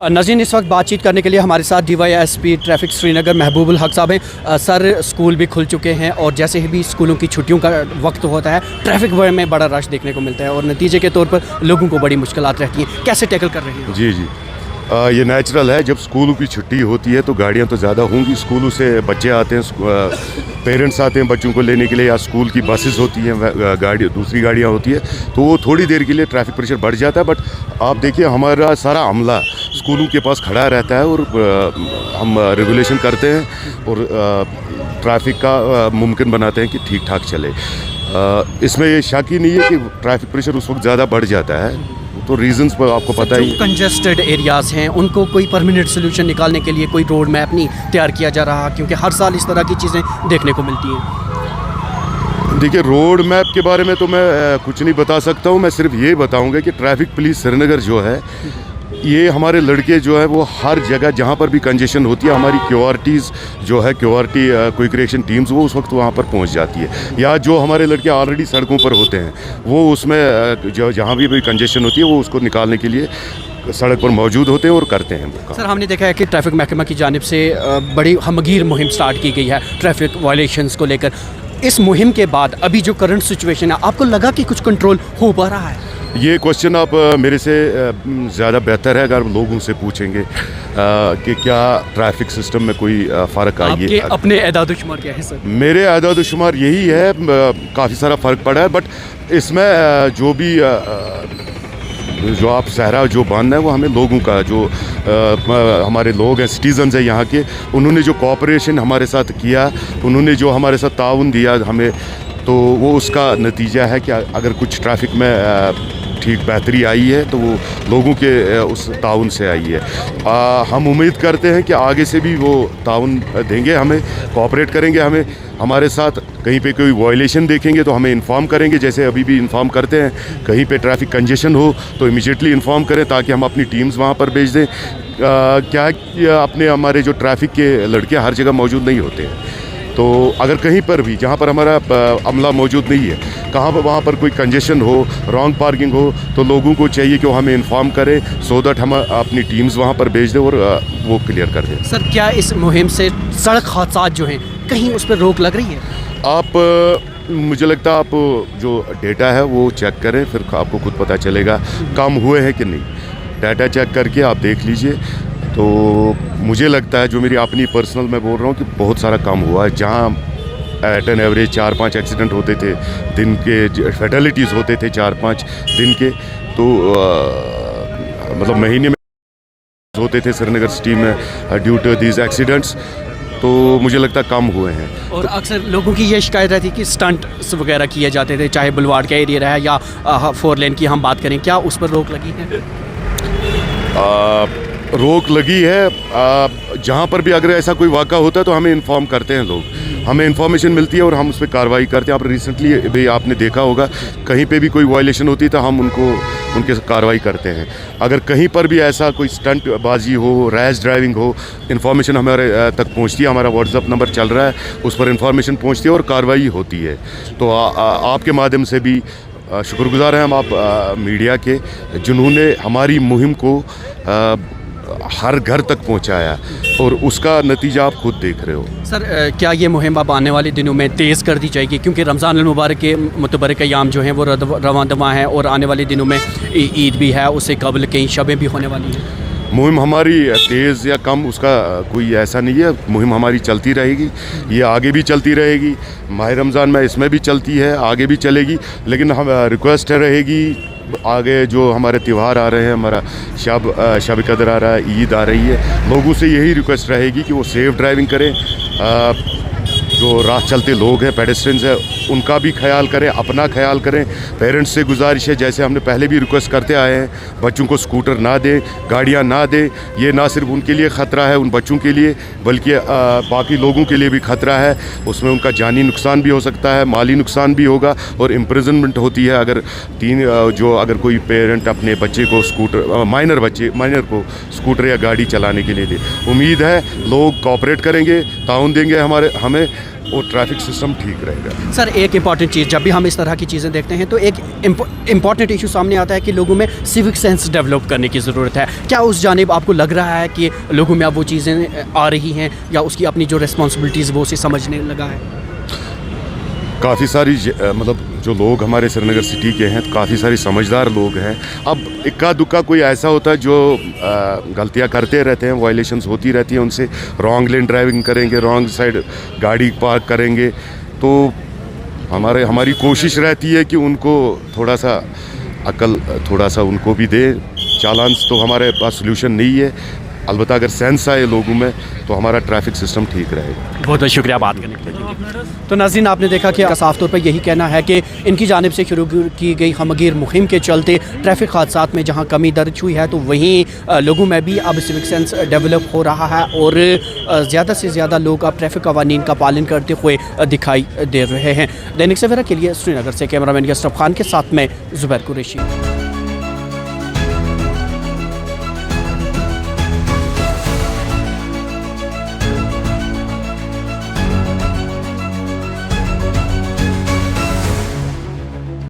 नाज़रीन, इस वक्त बातचीत करने के लिए हमारे साथ DYSP ट्रैफिक श्रीनगर महबूबुल हक साहब हैं। सर, स्कूल भी खुल चुके हैं और जैसे ही भी स्कूलों की छुट्टियों का वक्त होता है ट्रैफिक में बड़ा रश देखने को मिलता है और नतीजे के तौर पर लोगों को बड़ी मुश्किलात रहती हैं। कैसे टैकल कर रहे हैं? जी जी, ये नेचुरल है। जब स्कूलों की छुट्टी होती है तो गाड़ियां तो ज़्यादा होंगी। स्कूलों से बच्चे आते हैं, पेरेंट्स आते हैं बच्चों को लेने के लिए, या स्कूल की बसेस होती हैं, दूसरी गाड़ियां होती है, तो वो थोड़ी देर के लिए ट्रैफिक प्रेशर बढ़ जाता है। बट आप देखिए, हमारा सारा अमला स्कूलों के पास खड़ा रहता है और हम रेगुलेशन करते हैं और ट्रैफिक का मुमकिन बनाते हैं कि ठीक ठाक चले। इसमें ये शक ही नहीं है कि ट्रैफिक प्रेशर उस वक्त ज़्यादा बढ़ जाता है। तो रीजंस पर आपको पता ही, कंजेस्टेड एरियाज़ हैं उनको कोई परमानेंट सोल्यूशन निकालने के लिए कोई रोड मैप नहीं तैयार किया जा रहा, क्योंकि हर साल इस तरह की चीज़ें देखने को मिलती हैं। देखिए, रोड मैप के बारे में तो मैं कुछ नहीं बता सकता हूँ। मैं सिर्फ ये बताऊँगा कि ट्रैफिक पुलिस श्रीनगर जो है, ये हमारे लड़के जो है वो हर जगह जहाँ पर भी कंजेशन होती है, हमारी क्यूआरटीज़ जो है, क्यूआरटी क्विक रिएक्शन टीम्स, वो उस वक्त वहाँ पर पहुँच जाती है। या जो हमारे लड़के ऑलरेडी सड़कों पर होते हैं, वो उसमें जो जहाँ भी कंजेशन होती है वो उसको निकालने के लिए सड़क पर मौजूद होते हैं और करते हैं वो। सर, हमने देखा है कि ट्रैफिक महकमा की जानिब से बड़ी हमगीर मुहिम स्टार्ट की गई है ट्रैफिक वायलेशंस को लेकर। इस मुहिम के बाद अभी जो करंट सिचुएशन है, आपको लगा कि कुछ कंट्रोल हो पा रहा है? ये क्वेश्चन आप मेरे से ज़्यादा बेहतर है अगर लोगों से पूछेंगे कि क्या ट्रैफिक सिस्टम में कोई फ़र्क आई है। आपके अपने एदाद-ओ-शुमार क्या है सर? मेरे एदाद-ओ-शुमार यही है, काफ़ी सारा फ़र्क पड़ा है। बट इसमें जो भी जो आप सहरा जो बांधना है, वो हमें लोगों का, जो हमारे लोग हैं, सिटीज़न्स हैं यहाँ के, उन्होंने जो कोऑपरेशन हमारे साथ किया, उन्होंने जो हमारे साथ ताउन दिया हमें, तो वो उसका नतीजा है कि अगर कुछ ट्रैफिक में ठीक बेहतरी आई है तो वो लोगों के उस ताउन से आई है। हम उम्मीद करते हैं कि आगे से भी वो ताउन देंगे, हमें कोऑपरेट करेंगे, हमें हमारे साथ। कहीं पे कोई वायलेशन देखेंगे तो हमें इन्फॉर्म करेंगे, जैसे अभी भी इन्फॉर्म करते हैं। कहीं पे ट्रैफिक कंजेशन हो तो इमीडिएटली इन्फॉर्म करें ताकि हम अपनी टीम्स वहाँ पर भेज दें। क्या अपने हमारे जो ट्रैफिक के लड़के हर जगह मौजूद नहीं होते हैं, तो अगर कहीं पर भी जहाँ पर हमारा अमला मौजूद नहीं है, कहाँ पर वहाँ पर कोई कंजेशन हो, रॉन्ग पार्किंग हो, तो लोगों को चाहिए कि वो हमें इन्फॉर्म करें, सो दैट हम अपनी टीम्स वहाँ पर भेज दें और वो क्लियर कर दें। सर, क्या इस मुहिम से सड़क हादसा जो हैं कहीं उस पर रोक लग रही है? आप मुझे लगता है आप जो डेटा है वो चेक करें, फिर आपको खुद पता चलेगा कम हुए हैं कि नहीं। डाटा चेक करके आप देख लीजिए। तो मुझे लगता है, जो मेरी अपनी पर्सनल मैं बोल रहा हूँ, कि बहुत सारा कम हुआ है। जहाँ एट एन एवरेज 4-5 एक्सीडेंट होते थे दिन के, फैटेलिटीज़ होते थे 4-5 दिन के, तो मतलब महीने में होते थे श्रीनगर सिटी में ड्यू टू दीज एक्सीडेंट्स, तो मुझे लगता है कम हुए हैं। और अक्सर लोगों की ये शिकायत रहती है कि स्टंट्स वगैरह किए जाते थे, चाहे बुलवाड़ का एरिया रहा या 4 लेन की हम बात करें, क्या उस पर रोक लगी है? रोक लगी है। जहाँ पर भी अगर ऐसा कोई वाक़ा होता है तो हमें इन्फॉर्म करते हैं लोग, हमें इन्फॉर्मेशन मिलती है और हम उस पर कार्रवाई करते हैं। आप रिसेंटली भी आपने देखा होगा, कहीं पे भी कोई वायलेशन होती है तो हम उनके कार्रवाई करते हैं। अगर कहीं पर भी ऐसा कोई स्टंट बाजी हो, रैश ड्राइविंग हो, इन्फॉर्मेशन हमारे तक पहुँचती है। हमारा व्हाट्सअप नंबर चल रहा है, उस पर इन्फॉर्मेशन पहुँचती है और कार्रवाई होती है। तो आपके माध्यम से भी शुक्रगुजार हैं हम आप मीडिया के, जिन्होंने हमारी मुहिम को हर घर तक पहुंचाया और उसका नतीजा आप खुद देख रहे हो। सर, क्या ये मुहिम अब आने वाले दिनों में तेज़ कर दी जाएगी, क्योंकि रमज़ान अल मुबारक के मुतबरक अयाम जो हैं वो रवां दवा हैं और आने वाले दिनों में ईद भी है, उससे कबल कई शबें भी होने वाली हैं? मुहिम हमारी तेज़ या कम उसका कोई ऐसा नहीं है। मुहिम हमारी चलती रहेगी, ये आगे भी चलती रहेगी। माह रमज़ान में इसमें भी चलती है, आगे भी चलेगी। लेकिन हम रिक्वेस्ट रहेगी, आगे जो हमारे त्यौहार आ रहे हैं, हमारा शब कदर आ रहा है, ईद आ रही है, लोगों से यही रिक्वेस्ट रहेगी कि वो सेफ़ ड्राइविंग करें। जो राह चलते लोग हैं, पेडेस्ट्रियंस हैं, उनका भी ख्याल करें, अपना ख्याल करें। पेरेंट्स से गुजारिश है, जैसे हमने पहले भी रिक्वेस्ट करते आए हैं, बच्चों को स्कूटर ना दें, गाड़ियां ना दें। ये ना सिर्फ उनके लिए ख़तरा है, उन बच्चों के लिए, बल्कि बाकी लोगों के लिए भी ख़तरा है। उसमें उनका जानी नुकसान भी हो सकता है, माली नुकसान भी होगा और इम्प्रिजनमेंट होती है अगर अगर कोई पेरेंट अपने बच्चे को स्कूटर, माइनर को स्कूटर या गाड़ी चलाने के लिए दे। उम्मीद है लोग कोऑपरेट करेंगे, ताउन देंगे हमें, और ट्रैफिक सिस्टम ठीक रहेगा। सर एक इम्पॉर्टेंट चीज़, जब भी हम इस तरह की चीज़ें देखते हैं तो एक इम्पॉर्टेंट इशू सामने आता है कि लोगों में सिविक सेंस डेवलप करने की ज़रूरत है। क्या उस जानिब आपको लग रहा है कि लोगों में अब वो चीज़ें आ रही हैं या उसकी अपनी जो रिस्पॉन्सिबिलिटीज़ वो उसे समझने लगा है? काफ़ी सारी मतलब जो लोग हमारे श्रीनगर सिटी के हैं काफ़ी सारी समझदार लोग हैं। अब इक्का दुक्का कोई ऐसा होता है जो गलतियां करते रहते हैं, वायलेशंस होती रहती हैं उनसे, रॉन्ग लेन ड्राइविंग करेंगे, रॉन्ग साइड गाड़ी पार्क करेंगे, तो हमारी कोशिश रहती है कि उनको थोड़ा सा अकल थोड़ा सा उनको भी दे। चालान तो हमारे पास सोल्यूशन नहीं है, अलबत्ता अगर सेंस आए लोगों में तो हमारा ट्रैफिक सिस्टम ठीक रहेगा। बहुत बहुत शुक्रिया बात करने के लिए। तो नाज़रीन, आपने देखा कि साफ तौर पर यही कहना है कि इनकी जानिब से शुरू की गई हमगीर मुहिम के चलते ट्रैफिक हादसात में जहां कमी दर्ज हुई है तो वहीं लोगों में भी अब सिविक सेंस डेवलप हो रहा है और ज़्यादा से ज़्यादा लोग अब ट्रैफिक कवानीन का पालन करते हुए दिखाई दे रहे हैं। दैनिक सवेरा के लिए श्रीनगर से कैमरामैन यसरफ खान के साथ में ज़ुबैर कुरैशी।